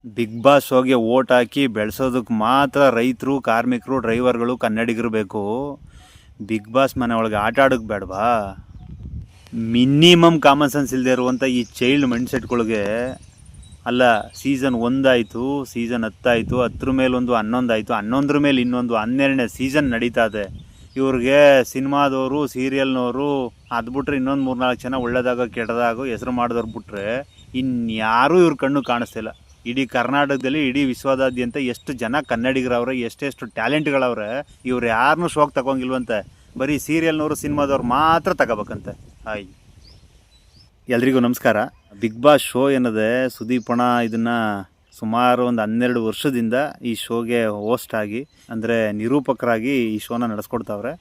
Big boss ಶೋಗೆ vote ಹಾಕಿ ಬೆಳೆಸೋದಕ್ಕೆ ಮಾತ್ರ ರೈತರು, ಕಾರ್ಮಿಕರು, ಡ್ರೈವರ್ಗಳು, ಕನ್ನಡಿಗರು ಬೇಕು. ಬಿಗ್ ಬಾಸ್ ಮನೆ ಒಳಗೆ ಆಟ ಆಡೋಕ್ಕೆ ಬೇಡವಾ? ಮಿನಿಮಮ್ ಕಾಮನ್ ಸೆನ್ಸ್ ಇಲ್ಲದೆ ಇರುವಂಥ ಈ ಚೈಲ್ಡ್ ಮೈಂಡ್ಸೆಟ್ಗಳಿಗೆ ಅಲ್ಲ. ಸೀಸನ್ 1 ಆಯಿತು, ಸೀಸನ್ 10 ಆಯಿತು, 10 ಮೇಲೆ ಒಂದು 11 ಆಯಿತು, 11 ಮೇಲೆ ಇನ್ನೊಂದು 12ನೇ ಸೀಸನ್ ನಡೀತಾ ಇದೆ. ಇವ್ರಿಗೆ ಸಿನಿಮಾದವರು, ಸೀರಿಯಲ್ನವರು ಅದು ಬಿಟ್ರೆ ಇನ್ನೊಂದು 3-4 ಜನ ಒಳ್ಳೆದಾಗೋ ಕೆಟ್ಟದಾಗೋ ಹೆಸರು ಮಾಡಿದವ್ರು ಬಿಟ್ರೆ ಇನ್ಯಾರೂ ಇವ್ರ ಕಣ್ಣು ಕಾಣಿಸ್ತಿಲ್ಲ. ಇಡೀ ಕರ್ನಾಟಕದಲ್ಲಿ, ಇಡೀ ವಿಶ್ವದಾದ್ಯಂತ ಎಷ್ಟು ಜನ ಕನ್ನಡಿಗರವ್ರೆ, ಎಷ್ಟೆಷ್ಟು ಟ್ಯಾಲೆಂಟ್ಗಳವ್ರೆ, ಇವ್ರು ಯಾರನ್ನೂ ಶೋಕ್ ತಗೊಂಗಿಲ್ವಂತೆ. ಬರೀ ಸೀರಿಯಲ್ನವರು, ಸಿನಿಮಾದವ್ರು ಮಾತ್ರ ತಗೋಬೇಕಂತೆ. ಹಾಯ್, ಎಲ್ರಿಗೂ ನಮಸ್ಕಾರ. ಬಿಗ್ ಬಾಸ್ ಶೋ ಏನದೆ, ಸುದೀಪಣ್ಣ ಇದನ್ನು ಸುಮಾರು ಒಂದು 12 ವರ್ಷದಿಂದ ಈ ಶೋಗೆ ಹೋಸ್ಟ್ ಆಗಿ, ಅಂದರೆ ನಿರೂಪಕರಾಗಿ ಈ ಶೋನ ನಡೆಸ್ಕೊಡ್ತಾವ್ರೆ.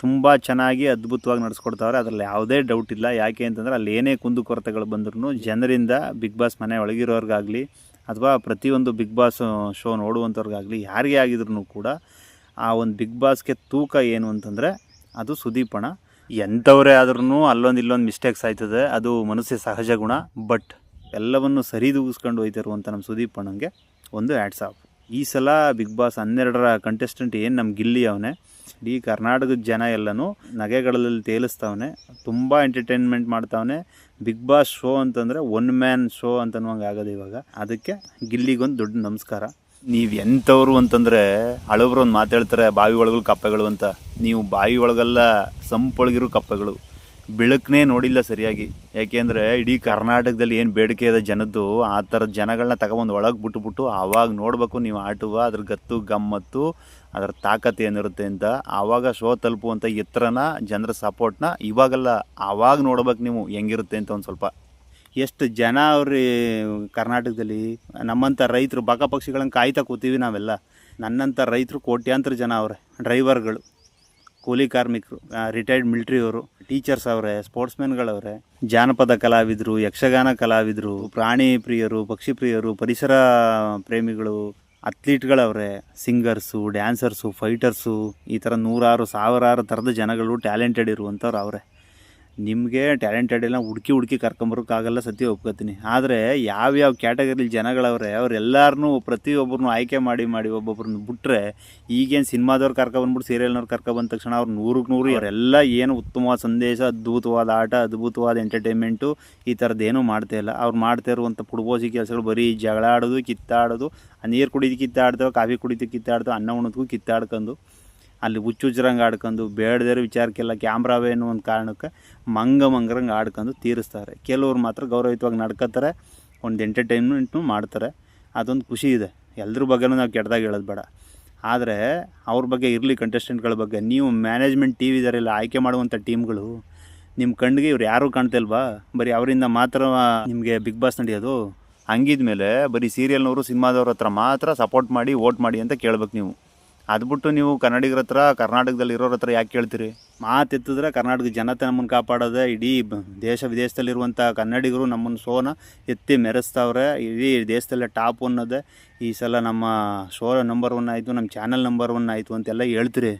ತುಂಬ ಚೆನ್ನಾಗಿ ಅದ್ಭುತವಾಗಿ ನಡೆಸ್ಕೊಡ್ತಾವ್ರೆ, ಅದರಲ್ಲಿ ಯಾವುದೇ ಡೌಟ್ ಇಲ್ಲ. ಯಾಕೆ ಅಂತಂದರೆ ಅಲ್ಲಿ ಏನೇ ಕುಂದುಕೊರತೆಗಳು ಬಂದ್ರೂ ಜನರಿಂದ, ಬಿಗ್ ಬಾಸ್ ಮನೆ ಒಳಗಿರೋರ್ಗಾಗಲಿ ಅಥವಾ ಪ್ರತಿಯೊಂದು ಬಿಗ್ ಬಾಸ್ ಶೋ ನೋಡುವಂಥವ್ರಿಗಾಗಲಿ ಯಾರಿಗೇ ಆಗಿದ್ರು ಕೂಡ ಆ ಒಂದು ಬಿಗ್ ಬಾಸ್ಗೆ ತೂಕ ಏನು ಅಂತಂದರೆ ಅದು ಸುದೀಪಣ್ಣ. ಎಂಥವರೇ ಆದ್ರೂ ಅಲ್ಲೊಂದು ಇಲ್ಲೊಂದು ಮಿಸ್ಟೇಕ್ಸ್ ಆಯ್ತದೆ, ಅದು ಮನುಷ್ಯ ಸಹಜ ಗುಣ. ಬಟ್ ಎಲ್ಲವನ್ನು ಸರಿದೂಗಿಸ್ಕೊಂಡು ಹೋಯ್ತಿರುವಂಥ ನಮ್ಮ ಸುದೀಪಣ್ಣಂಗೆ ಒಂದು ಹ್ಯಾಟ್ಸ್ ಆಫ್. ಈ ಸಲ ಬಿಗ್ ಬಾಸ್ 12ರ ಕಂಟೆಸ್ಟೆಂಟ್ ಏನು ನಮ್ಮ ಗಿಲ್ಲಿ ಅವನೇ, ಇಡೀ ಕರ್ನಾಟಕದ ಜನ ಎಲ್ಲನೂ ನಗೆಗಳಲ್ಲಿ ತೇಲಿಸ್ತಾವನೆ, ತುಂಬ ಎಂಟರ್ಟೈನ್ಮೆಂಟ್ ಮಾಡ್ತಾವನೆ. ಬಿಗ್ ಬಾಸ್ ಶೋ ಅಂತಂದರೆ 1 ಮ್ಯಾನ್ ಶೋ ಅಂತನ್ನುವಂಗೆ ಆಗೋದು ಇವಾಗ. ಅದಕ್ಕೆ ಗಿಲ್ಲಿಗೊಂದು ದೊಡ್ಡ ನಮಸ್ಕಾರ. ನೀವು ಎಂಥವ್ರು ಅಂತಂದರೆ, ಹಳಬ್ರು ಒಂದು ಮಾತಾಡ್ತಾರೆ, ಬಾವಿ ಒಳಗಲು ಕಪ್ಪೆಗಳು ಅಂತ. ನೀವು ಬಾವಿ ಒಳಗೆಲ್ಲ ಸಂಪೊಳಗಿರೋ ಕಪ್ಪೆಗಳು, ಬೆಳಕನ್ನೇ ನೋಡಿಲ್ಲ ಸರಿಯಾಗಿ. ಯಾಕೆಂದರೆ ಇಡೀ ಕರ್ನಾಟಕದಲ್ಲಿ ಏನು ಬೇಡಿಕೆ ಇದೆ ಜನದ್ದು, ಆ ಥರದ ಜನಗಳನ್ನ ತಗೊಬಂದು ಒಳಗೆ ಬಿಟ್ಬಿಟ್ಟು ಆವಾಗ ನೋಡಬೇಕು ನೀವು ಆಟುವ, ಅದ್ರ ಗತ್ತು ಗಮ್ಮತ್ತು, ಅದರ ತಾಕತ್ತು ಏನಿರುತ್ತೆ ಅಂತ. ಆವಾಗ ಶೋ ತಲುಪುವಂಥ ಎತ್ತರನ, ಜನರ ಸಪೋರ್ಟ್ನ ಇವಾಗೆಲ್ಲ ಆವಾಗ ನೋಡ್ಬೇಕು ನೀವು ಹೆಂಗಿರುತ್ತೆ ಅಂತ. ಒಂದು ಸ್ವಲ್ಪ ಎಷ್ಟು ಜನ ಅವ್ರಿ ಕರ್ನಾಟಕದಲ್ಲಿ. ನಮ್ಮಂಥ ರೈತರು ಬಕ ಪಕ್ಷಿಗಳನ್ನ ಕಾಯ್ತಾ ಕೂತೀವಿ ನಾವೆಲ್ಲ. ನನ್ನಂಥ ರೈತರು ಕೋಟ್ಯಾಂತರ ಜನ ಅವರೇ. ಡ್ರೈವರ್ಗಳು, ಕೂಲಿ ಕಾರ್ಮಿಕರು, ರಿಟೈರ್ಡ್ ಮಿಲ್ಟ್ರಿಯವರು, ಟೀಚರ್ಸ್ ಅವರೇ, ಸ್ಪೋರ್ಟ್ಸ್ಮೆನ್ಗಳವ್ರೆ, ಜಾನಪದ ಕಲಾವಿದರು, ಯಕ್ಷಗಾನ ಕಲಾವಿದರು, ಪ್ರಾಣಿ ಪ್ರಿಯರು, ಪಕ್ಷಿ ಪ್ರಿಯರು, ಪರಿಸರ ಪ್ರೇಮಿಗಳು, ಅಥ್ಲೀಟ್ಗಳವ್ರೆ, ಸಿಂಗರ್ಸು, ಡ್ಯಾನ್ಸರ್ಸು, ಫೈಟರ್ಸು, ಈ ಥರ 100,000 ಥರದ ಜನಗಳು ಟ್ಯಾಲೆಂಟೆಡ್ ಇರುವಂಥವ್ರು ಅವರೇ. ನಿಮಗೆ ಟ್ಯಾಲೆಂಟೆಡ್ ಎಲ್ಲ ಹುಡುಕಿ ಕರ್ಕೊಂಬರೋಕ್ಕಾಗಲ್ಲ, ಸತ್ಯ ಒಪ್ಕೋತೀನಿ. ಆದರೆ ಯಾವ್ಯಾವ ಕ್ಯಾಟಗರಿಲಿ ಜನಗಳವ್ರೆ ಅವರೆಲ್ಲರನ್ನೂ ಪ್ರತಿಯೊಬ್ಬರನ್ನೂ ಆಯ್ಕೆ ಮಾಡಿ ಒಬ್ಬೊಬ್ರನ್ನ ಬಿಟ್ಟರೆ, ಈಗೇನು ಸಿನಿಮಾದವ್ರು ಕರ್ಕೊಬಂದ್ಬಿಟ್ಟು ಸೀರಿಯಲ್ನವ್ರು ಕರ್ಕೊಬಂದ ತಕ್ಷಣ ಅವ್ರು 100ಕ್ಕೆ 100 ಅವರೆಲ್ಲ ಏನು ಉತ್ತಮವಾದ ಸಂದೇಶ, ಅದ್ಭುತವಾದ ಆಟ, ಅದ್ಭುತವಾದ ಎಂಟರ್ಟೈನ್ಮೆಂಟು ಈ ಥರದ್ದೇನೂ ಮಾಡ್ತಾ ಇಲ್ಲ. ಅವ್ರು ಮಾಡ್ತಾ ಇರುವಂಥ ಪುಡ್ಬೋಸಿ ಕೆಲಸಗಳು ಬರೀ ಜಗಳ ಆಡೋದು, ಕಿತ್ತಾಡೋದು, ನೀರು ಕುಡಿದು ಕಿತ್ತಾಡ್ತೇವೆ, ಕಾಫಿ ಕುಡಿದು ಕಿತ್ತಾಡ್ತೇವೆ, ಅನ್ನ ಉಣ್ಣೋದಕ್ಕೂ ಕಿತ್ತಾಡ್ಕೊಂಡು, ಅಲ್ಲಿ ಹುಚ್ಚುಜ್ರಂಗೆ ಆಡ್ಕೊಂಡು, ಬೇಡದಿರೋ ವಿಚಾರಕ್ಕೆಲ್ಲ ಕ್ಯಾಮ್ರಾವೇನು ಒಂದು ಕಾರಣಕ್ಕೆ ಮಂಗರಂಗೆ ಆಡ್ಕೊಂಡು ತೀರಿಸ್ತಾರೆ. ಕೆಲವ್ರು ಮಾತ್ರ ಗೌರವಯುತವಾಗಿ ನಡ್ಕೋತಾರೆ, ಒಂದು ಎಂಟರ್ಟೈನ್ಮೆಂಟ್ನು ಮಾಡ್ತಾರೆ. ಅದೊಂದು ಖುಷಿ ಇದೆ. ಎಲ್ಲರ ಬಗ್ಗೆನೂ ನಾವು ಕೆಟ್ಟದಾಗಿ ಹೇಳೋದು ಬೇಡ. ಆದರೆ ಅವ್ರ ಬಗ್ಗೆ ಇರಲಿ, ಕಂಟೆಸ್ಟೆಂಟ್ಗಳ ಬಗ್ಗೆ. ನೀವು ಮ್ಯಾನೇಜ್ಮೆಂಟ್ ಟಿ ವಿ ಇದರೆಲ್ಲ ಆಯ್ಕೆ ಮಾಡುವಂಥ ಟೀಮ್ಗಳು, ನಿಮ್ಮ ಕಣ್ಣಿಗೆ ಇವ್ರು ಯಾರೂ ಕಾಣ್ತಿಲ್ವಾ? ಬರೀ ಅವರಿಂದ ಮಾತ್ರ ನಿಮಗೆ ಬಿಗ್ ಬಾಸ್ ನಡೆಯೋದು. ಹಂಗಿದ್ಮೇಲೆ ಬರೀ ಸೀರಿಯಲ್ನವರು, ಸಿನಿಮಾದವ್ರ ಹತ್ರ ಮಾತ್ರ ಸಪೋರ್ಟ್ ಮಾಡಿ, ವೋಟ್ ಮಾಡಿ ಅಂತ ಕೇಳ್ಬೇಕು ನೀವು. ಅದು ಬಿಟ್ಟು ನೀವು ಕನ್ನಡಿಗರ ಹತ್ರ, ಕರ್ನಾಟಕದಲ್ಲಿ ಇರೋರ ಹತ್ರ ಯಾಕೆ ಕೇಳ್ತೀರಿ? ಮಾತೆತ್ತಿದ್ರೆ ಕರ್ನಾಟಕದ ಜನತೆ ನಮ್ಮನ್ನು ಕಾಪಾಡೋದೆ. ಇಡೀ ದೇಶ ವಿದೇಶದಲ್ಲಿರುವಂಥ ಕನ್ನಡಿಗರು ನಮ್ಮನ್ನು ಶೋನ ಎತ್ತಿ ಮೆರೆಸ್ತಾವ್ರೆ. ಇಡೀ ದೇಶದಲ್ಲೇ ಟಾಪ್ 1 ಅದೇ. ಈ ಸಲ ನಮ್ಮ ಶೋ ನಂಬರ್ 1 ಆಯಿತು, ನಮ್ಮ ಚಾನಲ್ ನಂಬರ್ 1 ಆಯಿತು ಅಂತೆಲ್ಲ ಹೇಳ್ತೀರಿ.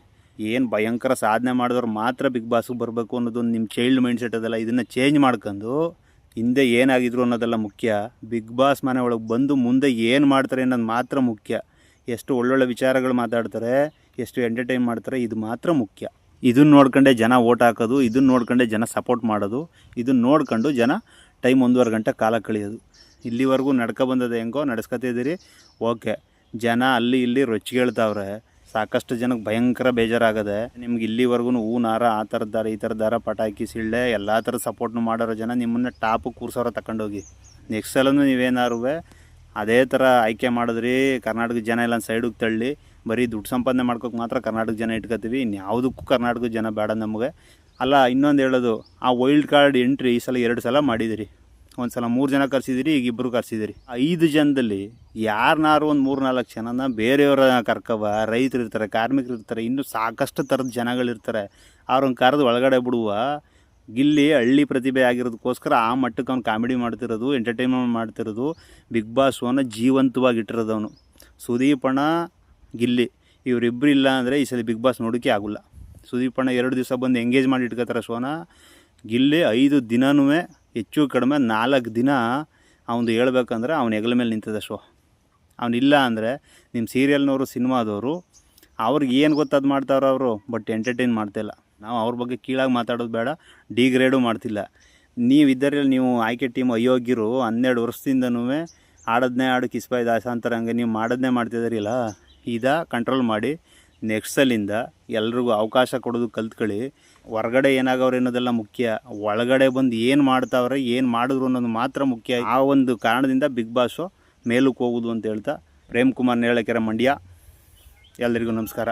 ಏನು ಭಯಂಕರ ಸಾಧನೆ ಮಾಡಿದವ್ರು ಮಾತ್ರ ಬಿಗ್ ಬಾಸ್ಗೆ ಬರಬೇಕು ಅನ್ನೋದು ನಿಮ್ಮ ಚೈಲ್ಡ್ ಮೈಂಡ್ಸೆಟ್ ಅದಲ್ಲ. ಇದನ್ನು ಚೇಂಜ್ ಮಾಡ್ಕೊಂಡು ಹಿಂದೆ ಏನಾಗಿದ್ರು ಅನ್ನೋದೆಲ್ಲ ಮುಖ್ಯ. ಬಿಗ್ ಬಾಸ್ ಮನೆ ಒಳಗೆ ಬಂದು ಮುಂದೆ ಏನು ಮಾಡ್ತಾರೆ ಅನ್ನೋದು ಮಾತ್ರ ಮುಖ್ಯ. ಎಷ್ಟು ಒಳ್ಳೊಳ್ಳೆ ವಿಚಾರಗಳು ಮಾತಾಡ್ತಾರೆ, ಎಷ್ಟು ಎಂಟರ್ಟೈನ್ ಮಾಡ್ತಾರೆ, ಇದು ಮಾತ್ರ ಮುಖ್ಯ. ಇದನ್ನು ನೋಡ್ಕೊಂಡೆ ಜನ ಓಟ್ ಹಾಕೋದು, ಇದನ್ನು ನೋಡ್ಕೊಂಡೆ ಜನ ಸಪೋರ್ಟ್ ಮಾಡೋದು, ಇದನ್ನು ನೋಡ್ಕೊಂಡು ಜನ ಟೈಮ್ 1.5 ಗಂಟೆ ಕಾಲ ಕಳೆಯೋದು. ಇಲ್ಲಿವರೆಗೂ ಬಂದದ್ದು ಹೆಂಗೋ ನಡೆಸ್ಕೊತಿದ್ದೀರಿ, ಓಕೆ. ಜನ ಅಲ್ಲಿ ಇಲ್ಲಿ ರೊಚ್ಚಿಗೇಳ್ತಾವ್ರೆ. ಸಾಕಷ್ಟು ಜನಕ್ಕೆ ಭಯಂಕರ ಬೇಜಾರಾಗದೆ. ನಿಮ್ಗೆ ಇಲ್ಲಿವರೆಗೂ ಹೂನಾರ, ಆ ಥರದ್ದಾರ, ಈ ಥರದ್ದಾರ, ಪಟಾಕಿ, ಸಿಳ್ಳೆ ಎಲ್ಲ ಥರದ ಸಪೋರ್ಟ್ನು ಮಾಡೋರು ಜನ ನಿಮ್ಮನ್ನು ಟಾಪು ಕೂರ್ಸೋರ ತಗೊಂಡೋಗಿ. ನೆಕ್ಸ್ಟ್ ಸಲನೂ ನೀವೇನಾರು ಅದೇ ಥರ ಆಯ್ಕೆ ಮಾಡಿದ್ರಿ, ಕರ್ನಾಟಕದ ಜನ ಎಲ್ಲ ಸೈಡಿಗೆ ತಳ್ಳಿ ಬರೀ ದುಡ್ಡು ಸಂಪಾದನೆ ಮಾಡ್ಕೋಕೆ ಮಾತ್ರ ಕರ್ನಾಟಕ ಜನ ಇಟ್ಕೋತೀವಿ, ಇನ್ಯಾವುದಕ್ಕೂ ಕರ್ನಾಟಕದ ಜನ ಬೇಡ ನಮಗೆ. ಅಲ್ಲ, ಇನ್ನೊಂದು ಹೇಳೋದು, ಆ ವೈಲ್ಡ್ ಕಾರ್ಡ್ ಎಂಟ್ರಿ ಈ ಸಲ 2 ಸಲ ಮಾಡಿದಿರಿ. ಒಂದು ಸಲ 3 ಜನ ಕರ್ಸಿದಿರಿ, ಈಗ 2 ಕರ್ಸಿದಿರಿ. 5 ಜನದಲ್ಲಿ ಯಾರನ್ನಾರು ಒಂದು 3-4 ಜನನ ಬೇರೆಯವರ ಕರ್ಕವ. ರೈತರು ಇರ್ತಾರೆ, ಕಾರ್ಮಿಕರು ಇರ್ತಾರೆ, ಇನ್ನೂ ಸಾಕಷ್ಟು ಥರದ ಜನಗಳಿರ್ತಾರೆ. ಅವ್ರನ್ನ ಕರೆದು ಒಳಗಡೆ ಬಿಡುವ. ಗಿಲ್ಲಿ ಹಳ್ಳಿ ಪ್ರತಿಭೆ ಆಗಿರೋದಕ್ಕೋಸ್ಕರ ಆ ಮಟ್ಟಕ್ಕೆ ಅವ್ನು ಕಾಮಿಡಿ ಮಾಡ್ತಿರೋದು, ಎಂಟರ್ಟೈನ್ಮೆಂಟ್ ಮಾಡ್ತಿರೋದು, ಬಿಗ್ ಬಾಸ್ ಶೋನ ಜೀವಂತವಾಗಿ ಇಟ್ಟಿರೋದವನು. ಸುದೀಪಣ್ಣ, ಗಿಲ್ಲಿ ಇವರಿಬ್ಬರು ಇಲ್ಲ ಅಂದರೆ ಈ ಸಲ ಬಿಗ್ ಬಾಸ್ ನೋಡೋಕ್ಕೆ ಆಗೋಲ್ಲ. ಸುದೀಪಣ್ಣ 2 ದಿವಸ ಬಂದು ಎಂಗೇಜ್ ಮಾಡಿ ಇಟ್ಕೋತಾರೆ ಶೋನ. ಗಿಲ್ಲಿ 5 ದಿನವೂ ಹೆಚ್ಚು ಕಡಿಮೆ 4 ದಿನ ಅವನು ಹೇಳ್ಬೇಕಂದ್ರೆ ಅವನ ಹೆಗಲ ಮೇಲೆ ನಿಂತದ ಶೋ. ಅವನಿಲ್ಲ ಅಂದರೆ ನಿಮ್ಮ ಸೀರಿಯಲ್ನವರು ಸಿನಿಮಾದವರು ಅವ್ರಿಗೆ ಏನು ಗೊತ್ತದು ಮಾಡ್ತಾವ್ರೆ ಅವರು, ಬಟ್ ಎಂಟರ್ಟೈನ್ ಮಾಡ್ತಾಯಿಲ್ಲ. ನಾವು ಅವ್ರ ಬಗ್ಗೆ ಕೀಳಾಗಿ ಮಾತಾಡೋದು ಬೇಡ, ಡಿಗ್ರೇಡು ಮಾಡ್ತಿಲ್ಲ. ನೀವು ಇದರಲ್ಲಿ ನೀವು ಆಯ್ಕೆ ಟೀಮ್ ಅಯೋಗ್ಯರು 12 ವರ್ಷದಿಂದನೂ ಆಡೋದನ್ನೇ ಆಡು ಕಿಸ್ಬಾಯ್ ದಾಸ ಅಂತಾರೆ, ಹಂಗೆ ನೀವು ಮಾಡೋದನ್ನೇ ಮಾಡ್ತಿದ್ದೀರಿಲ್ಲ, ಕಂಟ್ರೋಲ್ ಮಾಡಿ. ನೆಕ್ಸ್ಟ್ ಸಲಿಂದ ಎಲ್ರಿಗೂ ಅವಕಾಶ ಕೊಡೋದು ಕಲ್ತ್ಕೊಳ್ಳಿ. ಹೊರಗಡೆ ಏನಾಗವ್ರೆ ಅನ್ನೋದೆಲ್ಲ ಮುಖ್ಯ, ಒಳಗಡೆ ಬಂದು ಏನು ಮಾಡ್ತಾವ್ರೆ, ಏನು ಮಾಡಿದ್ರು ಅನ್ನೋದು ಮಾತ್ರ ಮುಖ್ಯ. ಆ ಒಂದು ಕಾರಣದಿಂದ ಬಿಗ್ ಬಾಸು ಮೇಲಕ್ಕೆ ಹೋಗೋದು ಅಂತ ಹೇಳ್ತಾ, ಪ್ರೇಮ್ ಕುಮಾರ್ ನೇರಳೆಕೆರೆ ಮಂಡ್ಯ. ಎಲ್ಲರಿಗೂ ನಮಸ್ಕಾರ.